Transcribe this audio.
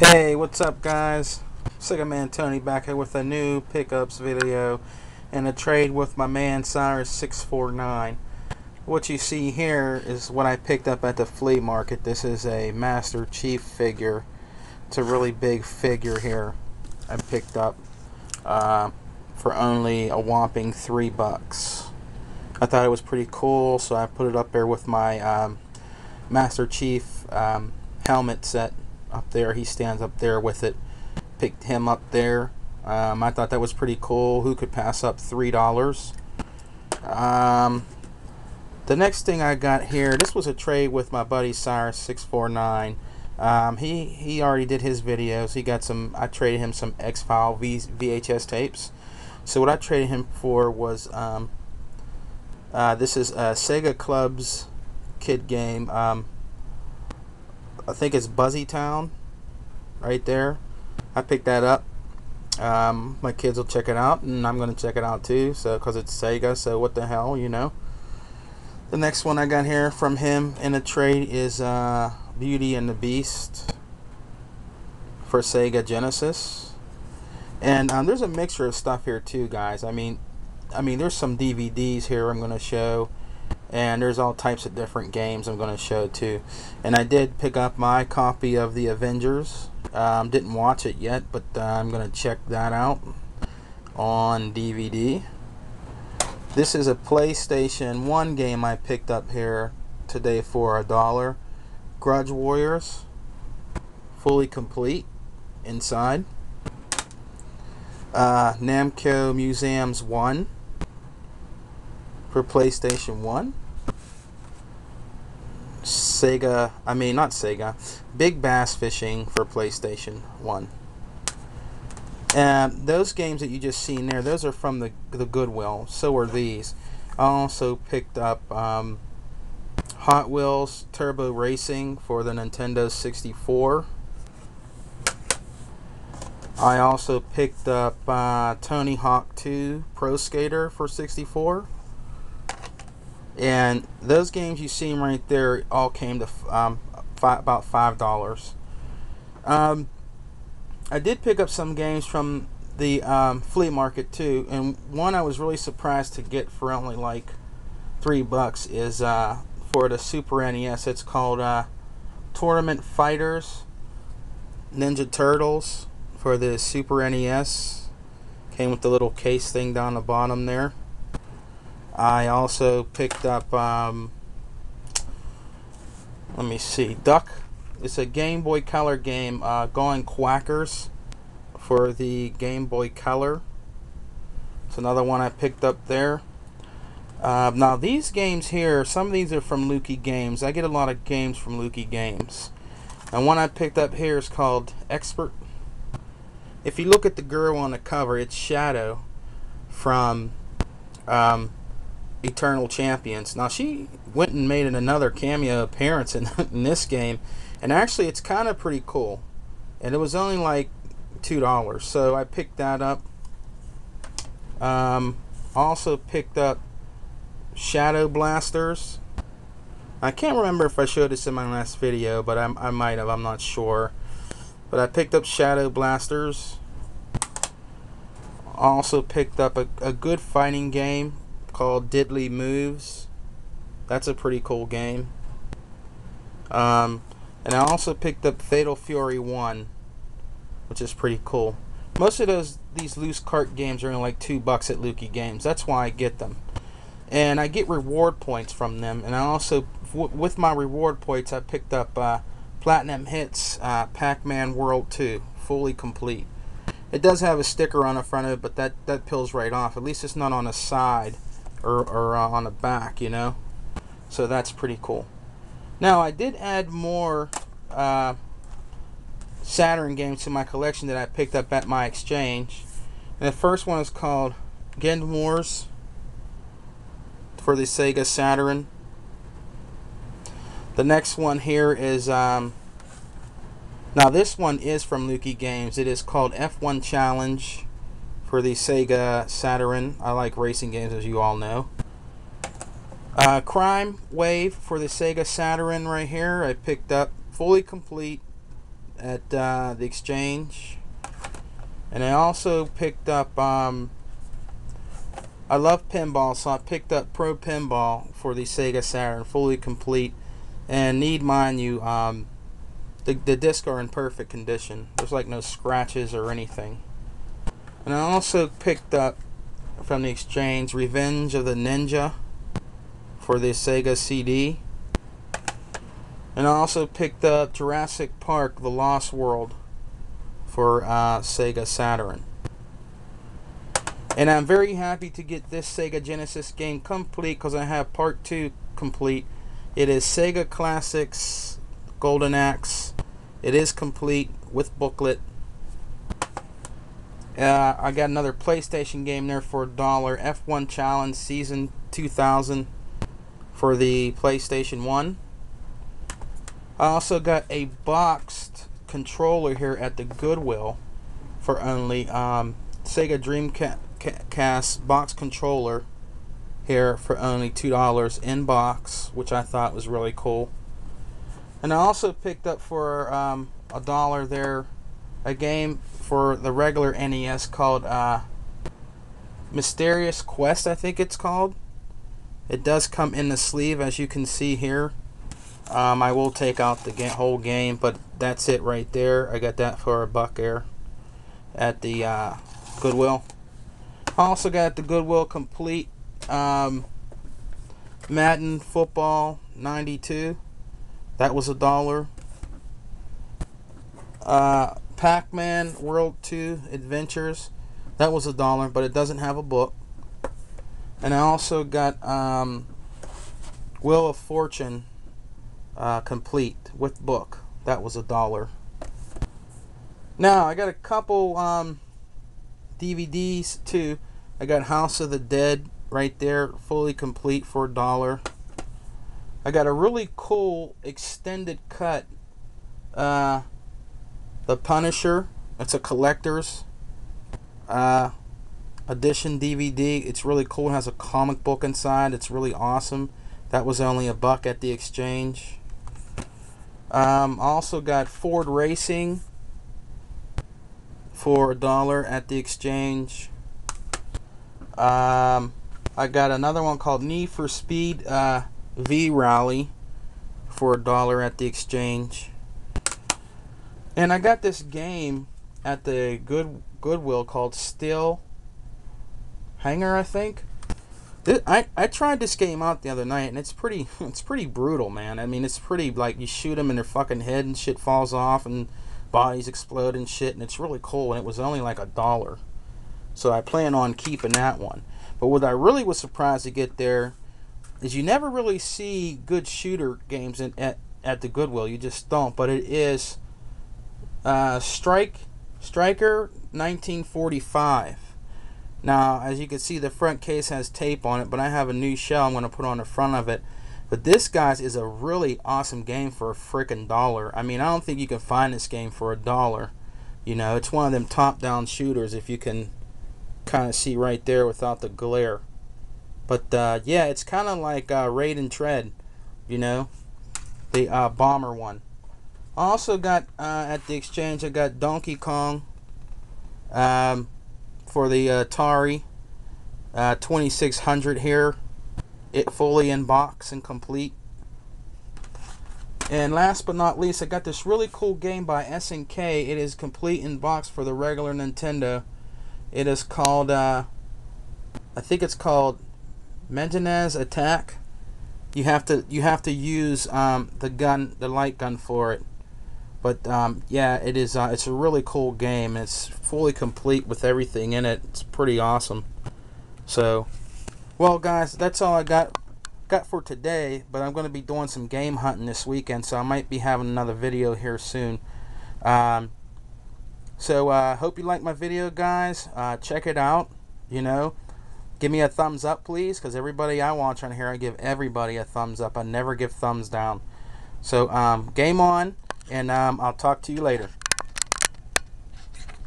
Hey, what's up, guys? Segaman Tony back here with a new pickups video and a trade with my man Cyrus649. What you see here is what I picked up at the flea market. This is a Master Chief figure. It's a really big figure here. I picked up for only a whopping $3. I thought it was pretty cool, so I put it up there with my Master Chief helmet set up there. He stands up there with it. Picked him up there. I thought that was pretty cool. Who could pass up $3? The next thing I got here, this was a trade with my buddy Cyrus649. He already did his videos. He got some. I traded him some X-File VHS tapes. So what I traded him for was this is a Sega Club's kid game. I think it's Buzzy Town right there. I picked that up. My kids will check it out, and I'm going to check it out too, so because it's Sega, so what the hell, you know. The next one I got here from him in a trade is Beauty and the Beast for Sega Genesis. And there's a mixture of stuff here too, guys. I mean there's some DVDs here I'm going to show, and there's all types of different games I'm going to show too. And I did pick up my copy of The Avengers. Didn't watch it yet, but I'm going to check that out on DVD. This is a PlayStation 1 game I picked up here today for $1. Grudge Warriors, fully complete inside. Namco Museums 1 for PlayStation 1. Big Bass Fishing for PlayStation 1. And those games that you just seen there, those are from the Goodwill. So are these. I also picked up Hot Wheels Turbo Racing for the Nintendo 64. I also picked up Tony Hawk 2 Pro Skater for 64. And those games you see right there all came to about $5. I did pick up some games from the flea market too, and one I was really surprised to get for only like $3 is for the Super NES. It's called Tournament Fighters Ninja Turtles for the Super NES. Came with the little case thing down the bottom there. I also picked up, let me see, Duck. It's a Game Boy Color game, Going Quackers for the Game Boy Color. It's another one I picked up there. Now these games here, some of these are from Lukey Games. I get a lot of games from Lukey Games. And one I picked up here is called Expert. If you look at the girl on the cover, it's Shadow from Eternal Champions. Now she went and made another cameo appearance in this game, and actually it's kind of pretty cool, and it was only like $2, so I picked that up. Also picked up Shadow Blasters. I can't remember if I showed this in my last video, but I might have, I'm not sure, but I picked up Shadow Blasters. Also picked up a good fighting game called Diddly Moves. That's a pretty cool game. And I also picked up Fatal Fury 1, which is pretty cool. Most of these loose cart games are only like $2 at Lukey Games. That's why I get them. And I get reward points from them. And I also, with my reward points, I picked up Platinum Hits Pac-Man World 2, fully complete. It does have a sticker on the front of it, but that peels right off. At least it's not on the side or on the back, you know. So that's pretty cool. Now I did add more Saturn games to my collection that I picked up at my exchange. And the first one is called Gen Wars for the Sega Saturn. The next one here is now this one is from Lukey Games. It is called F1 Challenge for the Sega Saturn. I like racing games, as you all know. Crime Wave for the Sega Saturn right here. I picked up fully complete at the exchange. And I also picked up, I love pinball, so I picked up Pro Pinball for the Sega Saturn, fully complete. And need mind you, the discs are in perfect condition. There's like no scratches or anything. And I also picked up from the exchange Revenge of the Ninja for the Sega CD. And I also picked up Jurassic Park The Lost World for Sega Saturn. And I'm very happy to get this Sega Genesis game complete because I have part 2 complete. It is Sega Classics Golden Axe. It is complete with booklet. I got another PlayStation game there for $1. F1 Challenge Season 2000 for the PlayStation 1. I also got a boxed controller here at the Goodwill for only Sega Dreamcast box controller here for only $2 in box, which I thought was really cool. And I also picked up for $1 there a game for the regular NES called Mysterious Quest, I think it's called. It does come in the sleeve, as you can see here. I will take out the whole game, but that's it right there. I got that for $1 there at the Goodwill. I also got at the Goodwill complete Madden Football 92. That was $1. Pac-Man World 2 Adventures. That was $1, but it doesn't have a book. And I also got Wheel of Fortune complete with book. That was $1. Now I got a couple DVDs too. I got House of the Dead right there, fully complete for $1. I got a really cool extended cut The Punisher. It's a collector's edition DVD. It's really cool. It has a comic book inside. It's really awesome. That was only $1 at the exchange. Also got Ford Racing for $1 at the exchange. I got another one called Need for Speed V Rally for $1 at the exchange. And I got this game at the Goodwill called Steel Hanger, I think. I tried this game out the other night, and it's pretty brutal, man. I mean, it's pretty, like, you shoot them in their fucking head and shit falls off and bodies explode and shit, and it's really cool, and it was only like $1. So I plan on keeping that one. But what I really was surprised to get there is you never really see good shooter games at the Goodwill. You just don't. But it is Striker 1945. Now, as you can see, the front case has tape on it, but I have a new shell I'm going to put on the front of it. But this, guys, is a really awesome game for a freaking $1. I mean, I don't think you can find this game for $1. You know, it's one of them top-down shooters, if you can kind of see right there without the glare. But, yeah, it's kind of like Raid and Tread, you know, the bomber one. I also got, at the exchange, I got Donkey Kong for the Atari 2600 here. It fully in box and complete. And last but not least, I got this really cool game by SNK. It is complete in box for the regular Nintendo. It is called, I think it's called Mengenez Attack. You have to use the light gun for it. But yeah, it is. It's a really cool game. It's fully complete with everything in it. It's pretty awesome. So, well, guys, that's all I got for today. But I'm going to be doing some game hunting this weekend, so I might be having another video here soon. So hope you like my video, guys. Check it out. You know, give me a thumbs up, please, because everybody I watch on here, I give everybody a thumbs up. I never give thumbs down. So game on. And I'll talk to you later.